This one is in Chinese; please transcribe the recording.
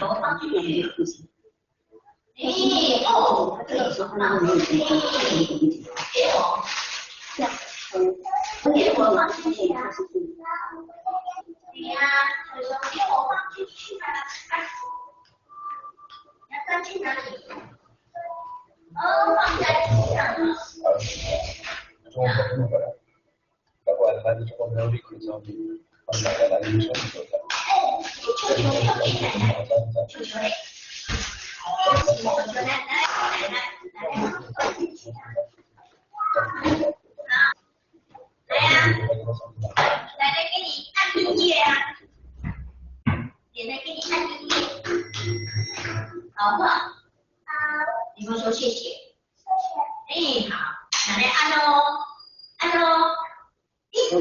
球放进去。哎哦，这个时候呢，给我，给我放进去啊！对呀，所以说给我放进去啊！你要放去哪里？哦，放在地上了。guarda, diciamo che ricchi sono di andare alla luce di cosa. 球球没有给奶奶，球球嘞，球球奶奶放进去啊！来呀，奶奶给你按音乐啊，奶奶给你按音乐，好不好？好。你跟我说谢谢。谢谢。哎，好，奶奶按喽，按喽。谢谢。